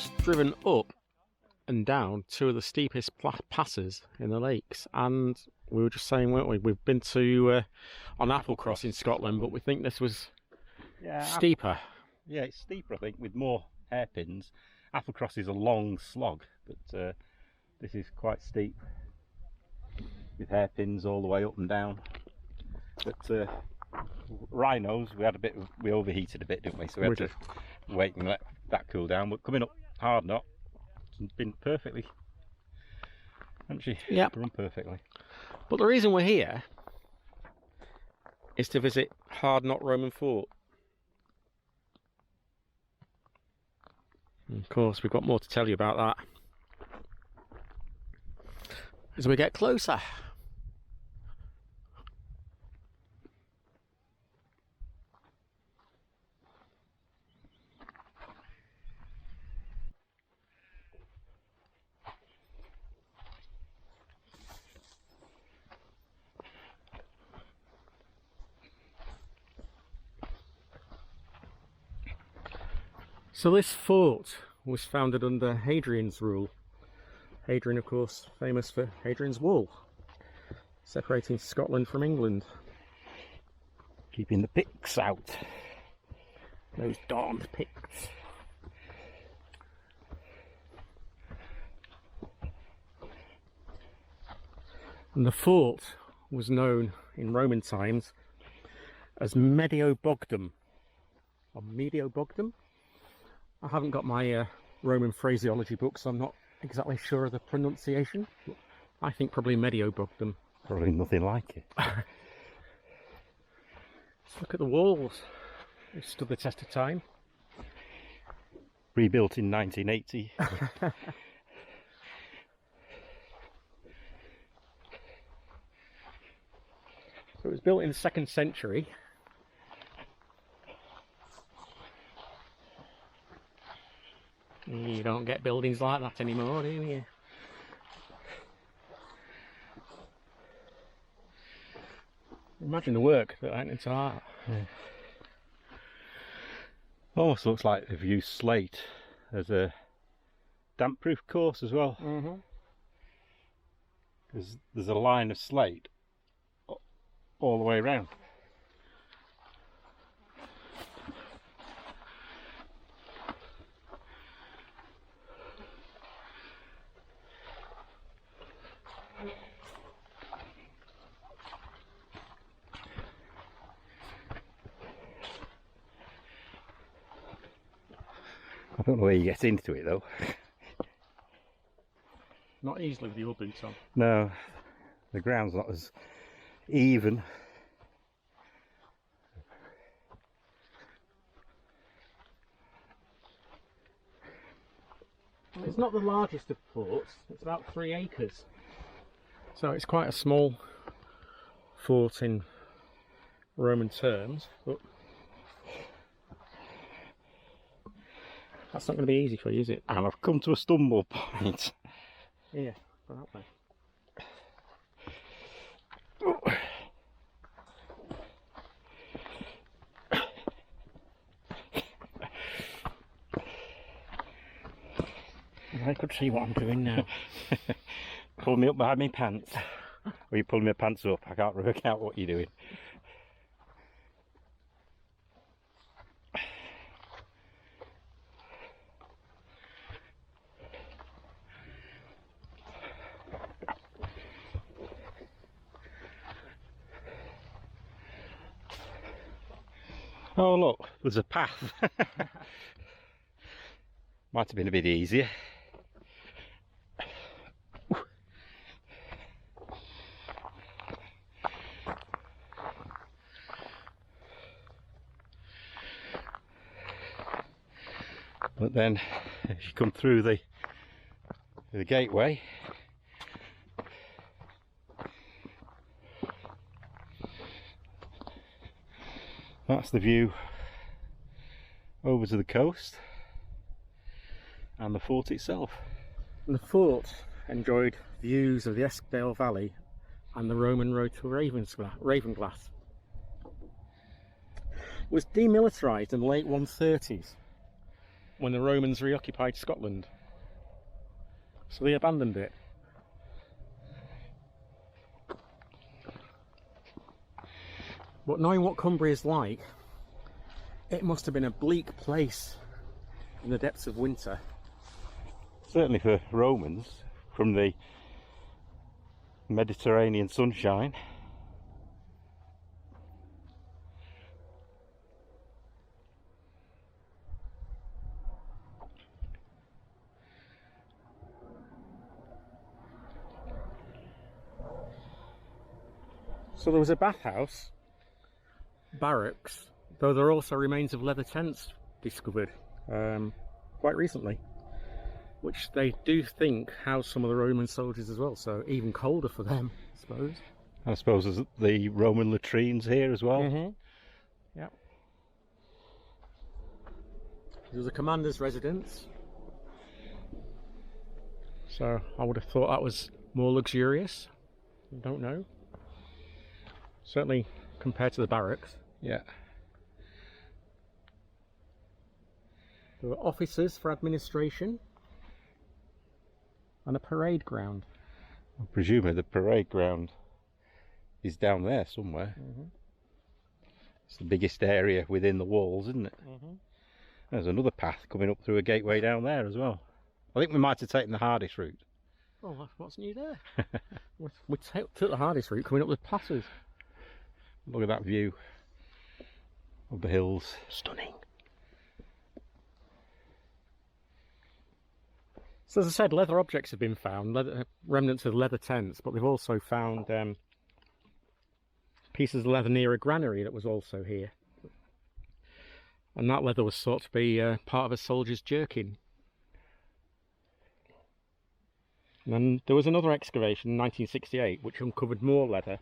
just driven up and down two of the steepest passes in the lakes, and we were just saying, weren't we? We've been to on Applecross in Scotland, but we think this was steeper. Yeah, it's steeper, I think, with more hairpins. Applecross is a long slog, but this is quite steep with hairpins all the way up and down. But rhinos, we overheated a bit, didn't we? So we had to wait and let that cool down. But coming up Hardknott, it's been perfectly, hasn't she? Yeah, run perfectly. But the reason we're here is to visit Hardknott Roman Fort. And of course, we've got more to tell you about that as we get closer. So this fort was founded under Hadrian's rule. Hadrian, of course, famous for Hadrian's Wall, separating Scotland from England. Keeping the Picts out. Those darned Picts. And the fort was known in Roman times as Mediobogdum. Or Mediobogdum? I haven't got my Roman phraseology book, so I'm not exactly sure of the pronunciation. I think probably Mediobogdum. Probably nothing like it. Let's look at the walls. They stood the test of time. Rebuilt in 1980. So it was built in the 2nd century. You don't get buildings like that anymore, do you? Imagine the work that went into that. Yeah. Almost looks like they've used slate as a damp-proof course as well. Because there's a line of slate all the way around. I don't know where you get into it though. Not easily with your boots on. No, the ground's not as even. It's not the largest of forts, it's about 3 acres. So it's quite a small fort in Roman terms, but that's not going to be easy for you, is it? And I've come to a stumble point. Yeah, put that way. I could see what I'm doing now. Pull me up behind my pants. Or you pulling my pants up? I can't work out what you're doing. Oh look, there's a path. Might have been a bit easier. But then, if you come through the gateway, that's the view over to the coast and the fort itself. And the fort enjoyed views of the Eskdale Valley and the Roman road to Ravenglass. It was demilitarised in the late 130s. when the Romans reoccupied Scotland. So they abandoned it. But knowing what Cumbria is like, it must have been a bleak place in the depths of winter. Certainly for Romans, from the Mediterranean sunshine. So there was a bathhouse, barracks, though there are also remains of leather tents discovered quite recently, which they do think housed some of the Roman soldiers as well, so even colder for them, I suppose. I suppose there's the Roman latrines here as well. Mm-hmm. Yeah. There's a commander's residence, so I would have thought that was more luxurious. I don't know. Certainly compared to the barracks. Yeah. There were officers for administration and a parade ground. I presume the parade ground is down there somewhere. Mm-hmm. It's the biggest area within the walls, isn't it? Mm-hmm. There's another path coming up through a gateway down there as well. I think we might have taken the hardest route. Oh, what's new there? we took the hardest route coming up the passes. Look at that view of the hills. Stunning. So as I said, leather objects have been found, remnants of leather tents, but they've also found pieces of leather near a granary that was also here. And that leather was thought to be part of a soldier's jerkin. And then there was another excavation in 1968 which uncovered more leather,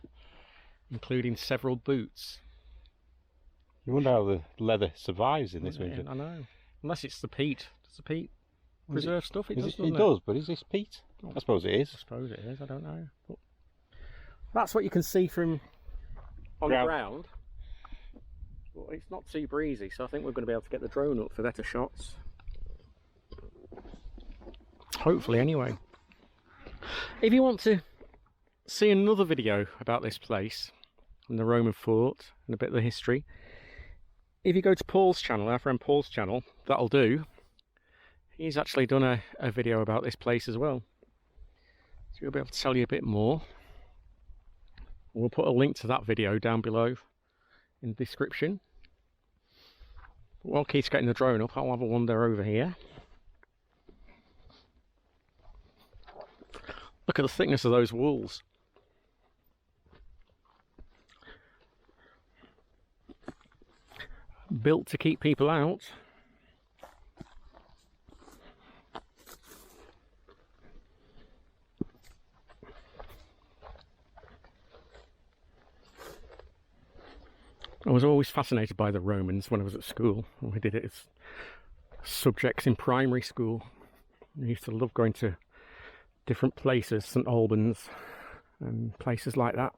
including several boots. You wonder how the leather survives in this winter. I know. Unless it's the peat. Does the peat preserve stuff? It does, it does, but is this peat? I suppose it is. I suppose it is, I don't know. But that's what you can see from on the ground. Well, it's not too breezy, so I think we're going to be able to get the drone up for better shots. Hopefully, anyway. If you want to see another video about this place, and the Roman fort, and a bit of the history, if you go to Paul's channel, our friend Paul's channel, that'll do. He's actually done a video about this place as well. So he'll be able to tell you a bit more. We'll put a link to that video down below in the description. But while Keith's getting the drone up, I'll have a wander over here. Look at the thickness of those walls. Built to keep people out. I was always fascinated by the Romans when I was at school. We did it as subjects in primary school. I used to love going to different places, St Albans and places like that.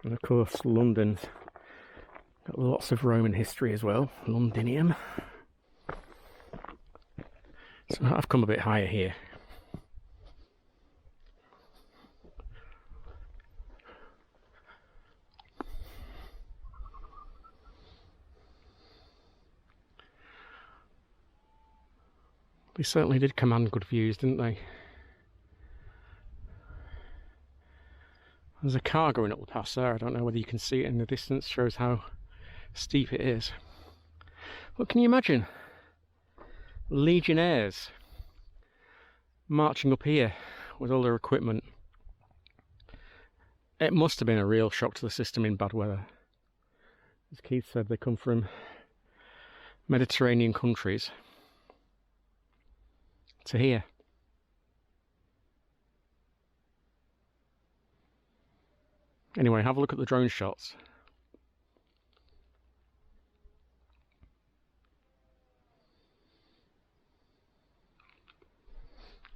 And of course London's got lots of Roman history as well, Londinium. So I've come a bit higher here. They certainly did command good views, didn't they? There's a car going up the pass there. I don't know whether you can see it in the distance. Shows how steep it is. But can you imagine legionnaires marching up here with all their equipment? It must have been a real shock to the system in bad weather. As Keith said, they come from Mediterranean countries to here. Anyway, have a look at the drone shots.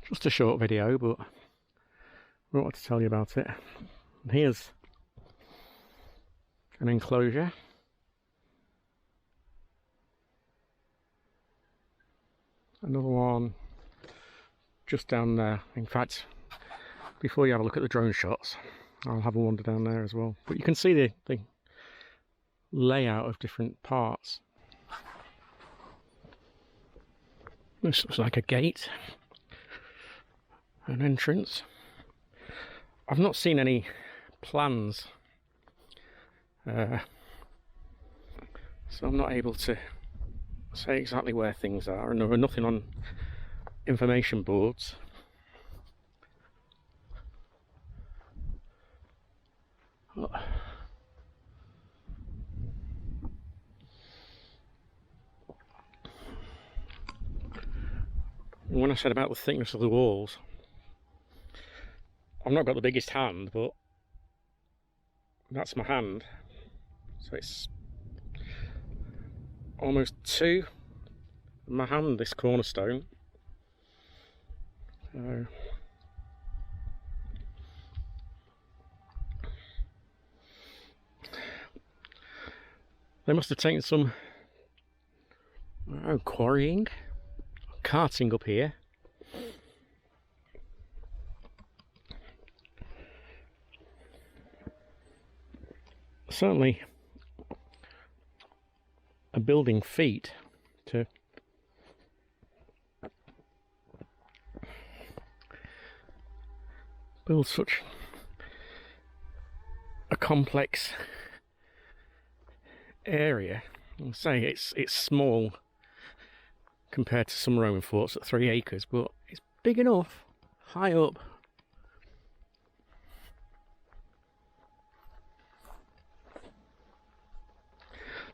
Just a short video, but I want to tell you about it. And here's an enclosure. Another one just down there. In fact, before you have a look at the drone shots, I'll have a wander down there as well. But you can see the layout of different parts. This looks like a gate, an entrance. I've not seen any plans, so I'm not able to say exactly where things are, and there are nothing on information boards. When I said about the thickness of the walls, I've not got the biggest hand, but that's my hand, so it's almost 2 of my hand, this cornerstone. So they must have taken some quarrying, carting up here. Certainly a building feat to build such a complex area. I'll say it's small compared to some Roman forts at 3 acres, but it's big enough, high up.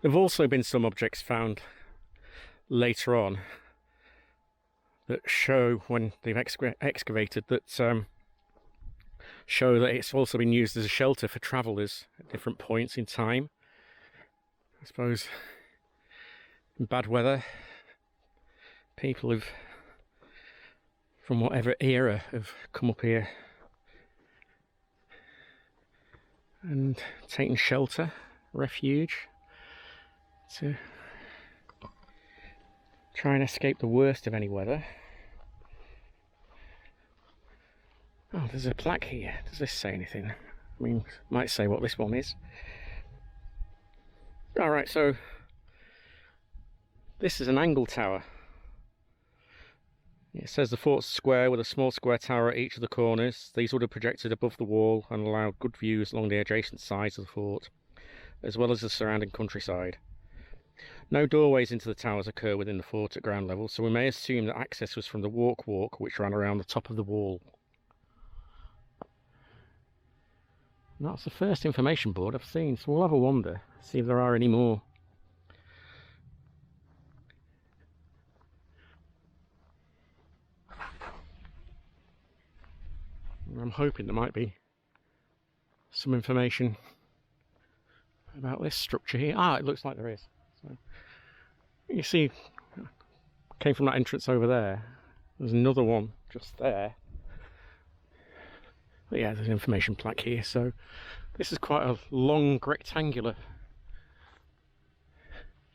There have also been some objects found later on that show, when they've excavated, that show that it's also been used as a shelter for travellers at different points in time. I suppose in bad weather, people have, from whatever era, have come up here and taken shelter, refuge, to try and escape the worst of any weather. Oh, there's a plaque here. Does this say anything? I mean, might say what this one is. Alright, so this is an angle tower. It says the fort's square with a small square tower at each of the corners. These would have projected above the wall and allowed good views along the adjacent sides of the fort, as well as the surrounding countryside. No doorways into the towers occur within the fort at ground level, so we may assume that access was from the walk which ran around the top of the wall. And that's the first information board I've seen, so we'll have a wander, see if there are any more. I'm hoping there might be some information about this structure here. Ah, it looks like there is. So, you see, came from that entrance over there. There's another one just there. But yeah, there's an information plaque here. So this is quite a long rectangular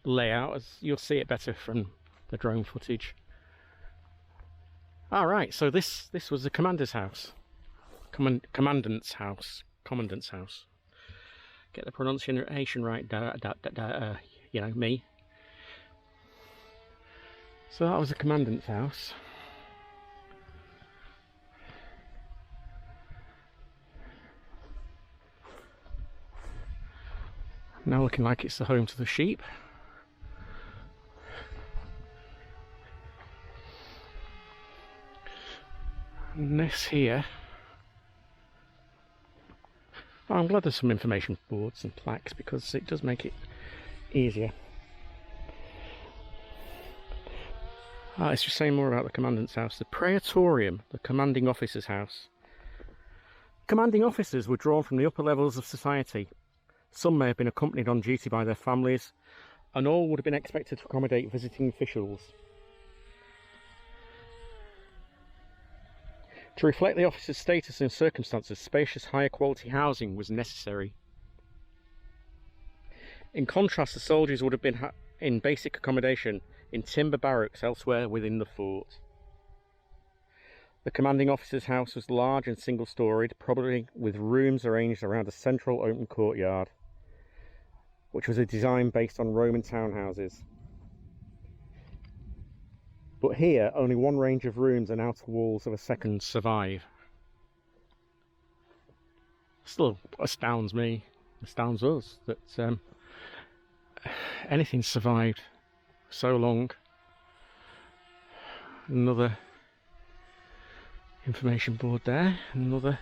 layout, as you'll see it better from the drone footage. Alright, so this was the commander's house. Commandant's house. Commandant's house. Get the pronunciation right, you know, me. So that was the commandant's house. Now looking like it's the home to the sheep. And this here, oh, I'm glad there's some information boards and plaques, because it does make it easier. It's just saying more about the commandant's house. The praetorium, the commanding officer's house. Commanding officers were drawn from the upper levels of society. Some may have been accompanied on duty by their families, and all would have been expected to accommodate visiting officials. To reflect the officer's status and circumstances, spacious, higher quality housing was necessary. In contrast, the soldiers would have been in basic accommodation in timber barracks elsewhere within the fort. The commanding officer's house was large and single-storied, probably with rooms arranged around a central open courtyard, which was a design based on Roman townhouses. But here, only one range of rooms and outer walls of a second survive. Still astounds me, astounds us, that anything survived so long. Another information board there, another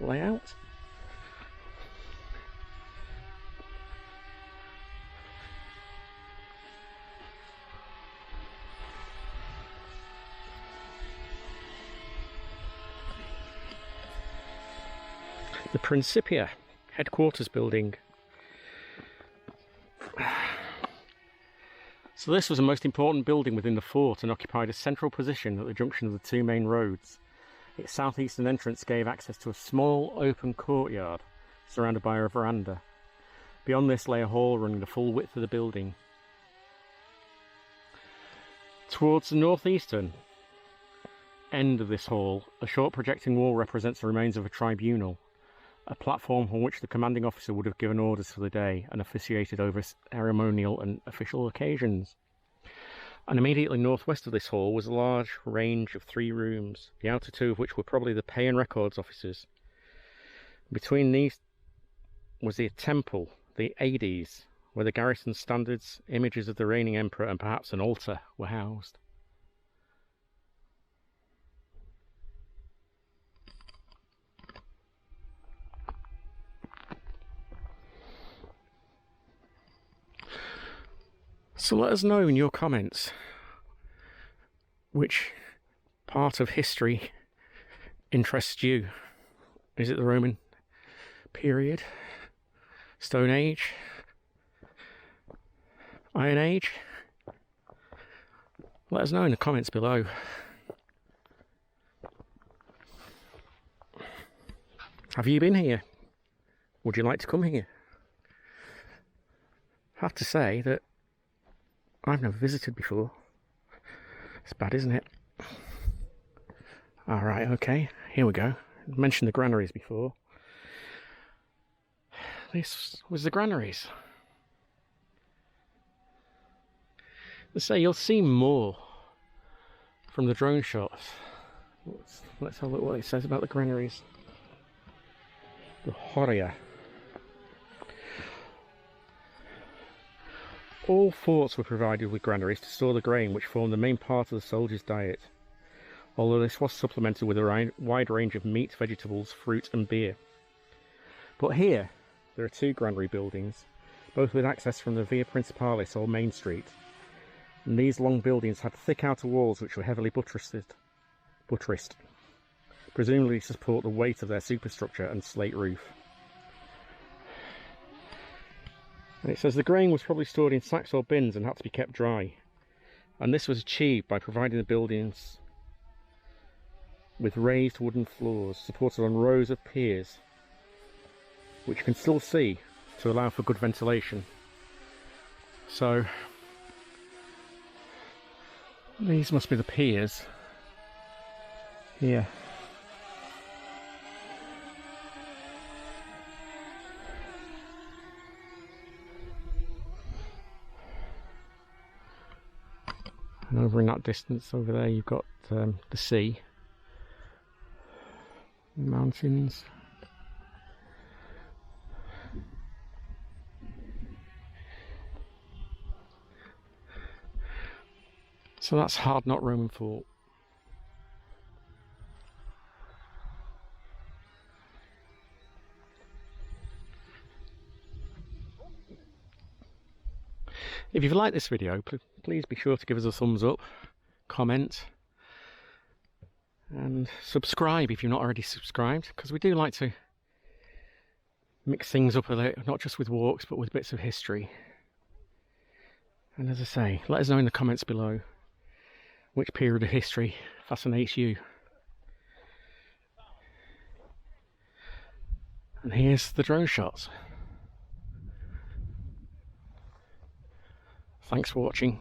layout. The Principia headquarters building. So this was the most important building within the fort and occupied a central position at the junction of the two main roads. Its southeastern entrance gave access to a small open courtyard surrounded by a veranda. Beyond this lay a hall running the full width of the building. Towards the northeastern end of this hall, a short projecting wall represents the remains of a tribunal, a platform on which the commanding officer would have given orders for the day and officiated over ceremonial and official occasions. And immediately northwest of this hall was a large range of 3 rooms, the outer 2 of which were probably the pay and records officers. Between these was the temple, the Ades, where the garrison standards, images of the reigning emperor and perhaps an altar were housed. So let us know in your comments which part of history interests you. Is it the Roman period? Stone Age? Iron Age? Let us know in the comments below. Have you been here? Would you like to come here? I have to say that I've never visited before. It's bad, isn't it? Alright, okay, here we go. I mentioned the Granaries before. This was the Granaries. Let's say you'll see more from the drone shots. Let's have a look what it says about the Granaries. The Horia. All forts were provided with granaries to store the grain which formed the main part of the soldiers' diet, although this was supplemented with a wide range of meat, vegetables, fruit and beer. But here, there are 2 granary buildings, both with access from the Via Principalis or Main Street, and these long buildings had thick outer walls which were heavily buttressed, presumably to support the weight of their superstructure and slate roof. And it says the grain was probably stored in sacks or bins and had to be kept dry. And this was achieved by providing the buildings with raised wooden floors supported on rows of piers, which you can still see to allow for good ventilation. So these must be the piers here. And over in that distance over there you've got the sea, mountains. So that's Hardknott Roman Fort. If you've liked this video, please be sure to give us a thumbs up, comment and subscribe if you're not already subscribed, because we do like to mix things up a little, not just with walks but with bits of history. And as I say, let us know in the comments below which period of history fascinates you. And here's the drone shots. Thanks for watching.